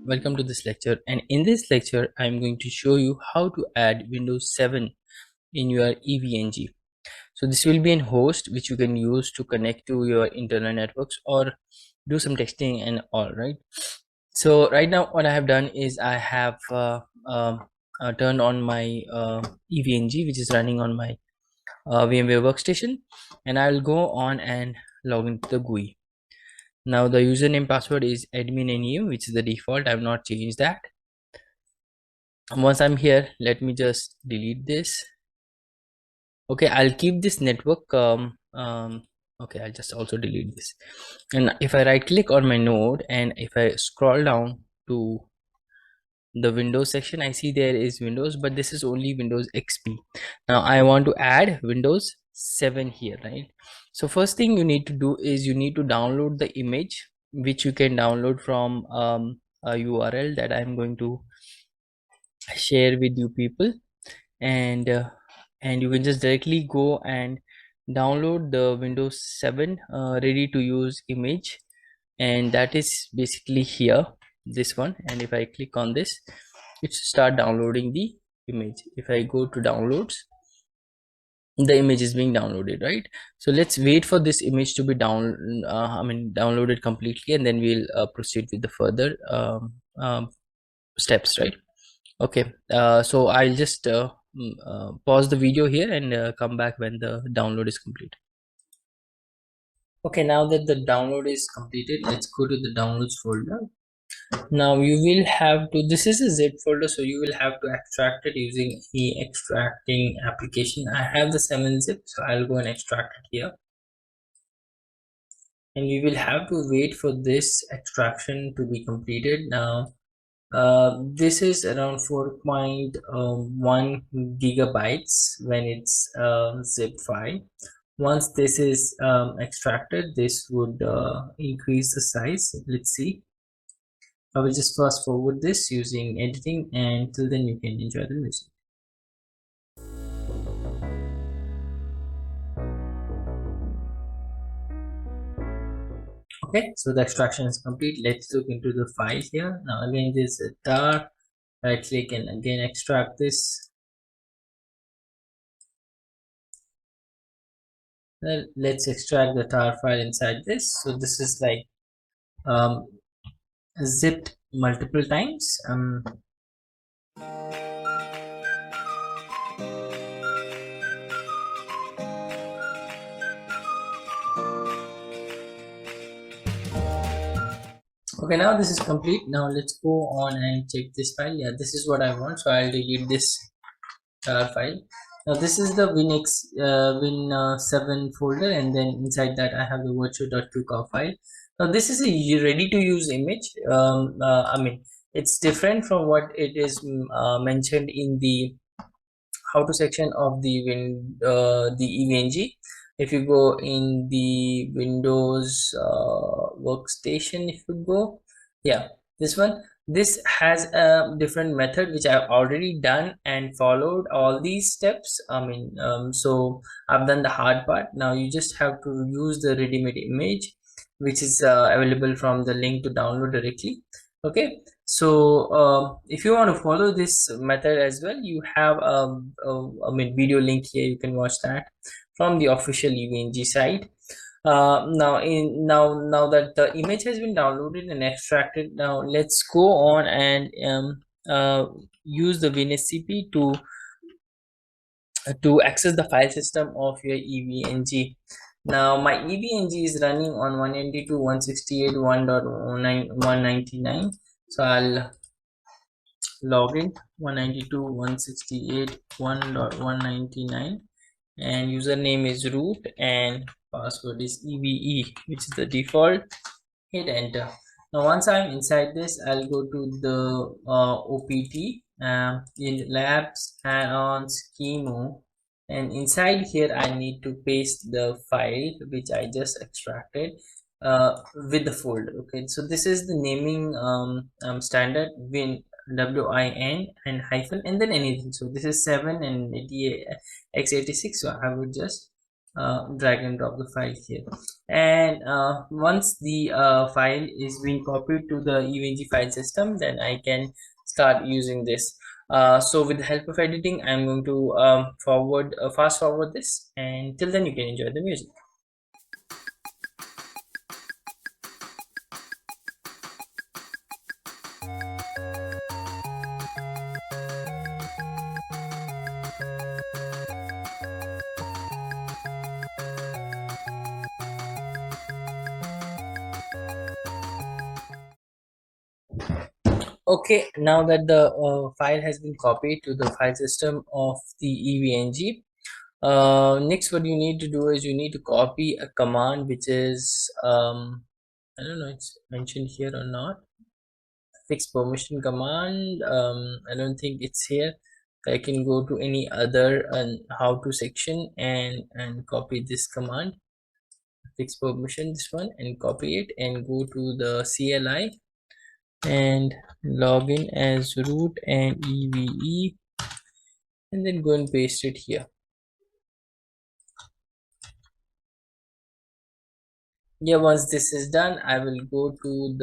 welcome to this lecture, and in this lecture I'm going to show you how to add Windows 7 in your EVNG. So this will be a host which you can use to connect to your internal networks or do some testing and all, right? So right now what I have done is I have turned on my EVNG, which is running on my VMware workstation, and I'll go on and log into the GUI. Now the username password is admin and you, which is the default. I've not changed that. Once I'm here, let me just delete this. Okay, I'll keep this network. Okay, I'll just also delete this. And if I right click on my node and if I scroll down to the Windows section, I see there is Windows, but this is only Windows XP. Now I want to add Windows 7 here, right? So first thing you need to do is you need to download the image, which you can download from a URL that I'm going to share with you people, and you can just directly go and download the Windows 7 ready to use image, and that is basically here, this one. And if I click on this, it should start downloading the image. If I go to downloads, the image is being downloaded, right? So let's wait for this image to be downloaded completely, and then we'll proceed with the further steps, right? Okay, so I'll just pause the video here and come back when the download is complete. Okay, now that the download is completed, let's go to the downloads folder. Now you will have to, this is a zip folder, so you will have to extract it using the extracting application. I have the 7-zip, so I'll go and extract it here. And we will have to wait for this extraction to be completed. Now this is around 4.1 gigabytes when it's zip file. Once this is extracted, this would increase the size. Let's see. I will just fast forward this using editing, and till then you can enjoy the music. Okay, so the extraction is complete. Let's look into the file here. Now again, this is a tar. Right click and again extract this. Let's extract the tar file inside this. So this is like zipped multiple times. Okay, now this is complete. Now let's go on and check this file. Yeah, this is what I want, so I'll delete this file. Now this is the Win7 folder, and then inside that I have the virtual.qcow file. Now this is a ready to use image. It's different from what it is mentioned in the how to section of the EVNG. If you go in the Windows workstation, if you go, yeah, this one, this has a different method which I've already done and followed all these steps. So I've done the hard part. Now you just have to use the ready-made image, which is available from the link to download directly. Okay, so if you want to follow this method as well, you have a video link here. You can watch that from the official EVNG site. Now that the image has been downloaded and extracted, now let's go on and use the WinSCP to access the file system of your EVNG. Now my EVNG is running on 192.168.1.199, so I'll log in 192.168.1.199, and username is root and password is EVE, which is the default. Hit enter. Now once I'm inside this, I'll go to the OPT in labs add-ons chemo, and inside here I need to paste the file which I just extracted with the folder. Okay, so this is the naming standard, win WIN and hyphen and then anything. So this is 7 and x86, so I would just drag and drop the file here, and once the file is being copied to the evng file system, then I can start using this. So with the help of editing, I'm going to fast forward this, and till then you can enjoy the music. Okay, now that the file has been copied to the file system of the evng, next what you need to do is you need to copy a command which is I don't know it's mentioned here or not. Fix permission command, I don't think it's here. I can go to any other how to section and copy this command, fix permission, this one, and copy it and go to the CLI and log in as root and EVE, and then go and paste it here. Yeah, once this is done, I will go to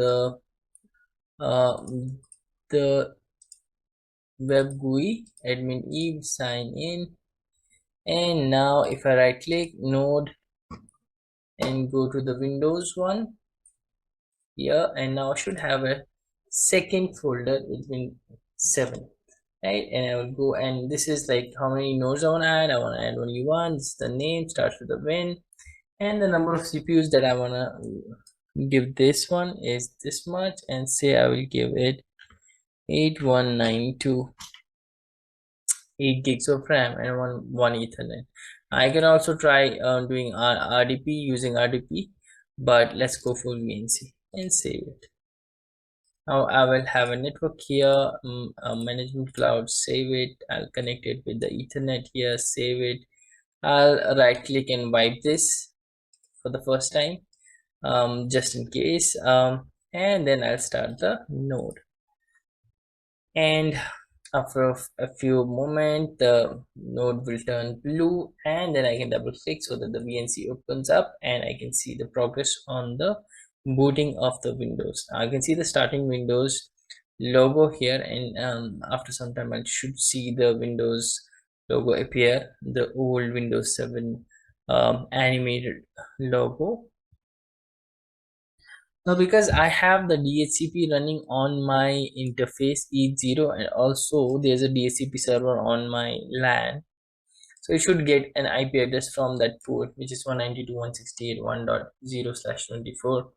uh, the web GUI admin eve, sign in, and now if I right click node and go to the Windows one here, and now I should have a second folder with Win 7, right? And I will go, and this is like how many nodes I want to add. I want to add only one. This is the name, starts with the win, and the number of CPUs that I want to give this one is this much, and say I will give it 8192, 8 gigs of RAM, and one Ethernet. I can also try doing RDP using RDP, but let's go for VNC and save it. Now I will have a network here, a management cloud, save it. I'll connect it with the Ethernet here, save it. I'll right click and wipe this for the first time, just in case, and then I'll start the node. And after a few moments, the node will turn blue, and then I can double click so that the VNC opens up and I can see the progress on the booting of the Windows. I can see the starting Windows logo here, and after some time I should see the Windows logo appear, the old Windows 7 animated logo. Now, because I have the DHCP running on my interface E0, and also there's a DHCP server on my LAN, so you should get an IP address from that port, which is 192.168.1.0/24.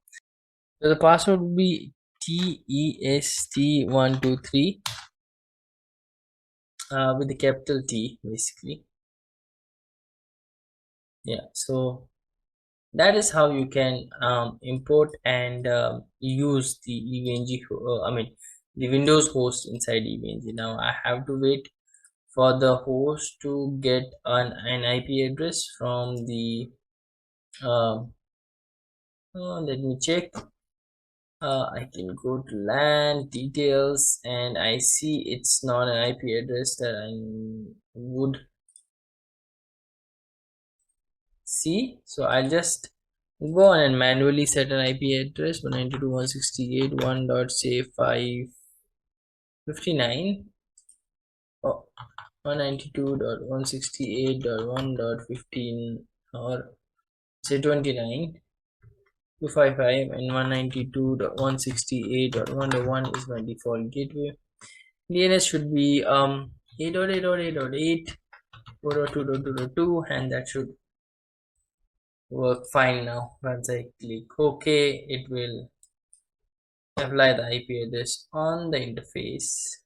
So the password would be TEST123 with the capital T, basically. Yeah, so that is how you can import and use the evng I mean the Windows host inside evng. Now I have to wait for the host to get an IP address from the let me check. I can go to LAN details, and I see it's not an IP address that I would see, so I'll just go on and manually set an IP address 192.168.1.say559. Oh, 192.168.1.15, or say 29 255, and 192.168.1.1 is my default gateway. DNS should be 8.8.8.8.4.2.2.2, and that should work fine. Now once I click OK, it will apply the IP address on the interface,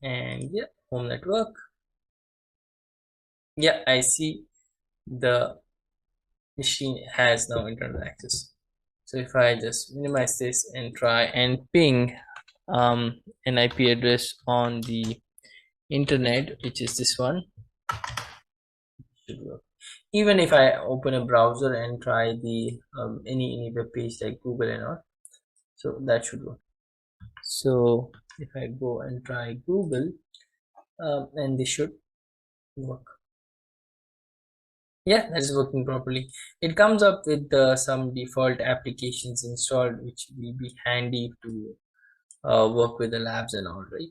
and yeah, home network. Yeah, I see the machine has now internet access. So if I just minimize this and try and ping an IP address on the internet, which is this one, should work. Even if I open a browser and try the any web page like Google and all, so that should work. So if I go and try Google, and this should work. Yeah, that is working properly. It comes up with some default applications installed, which will be handy to work with the labs and all, right?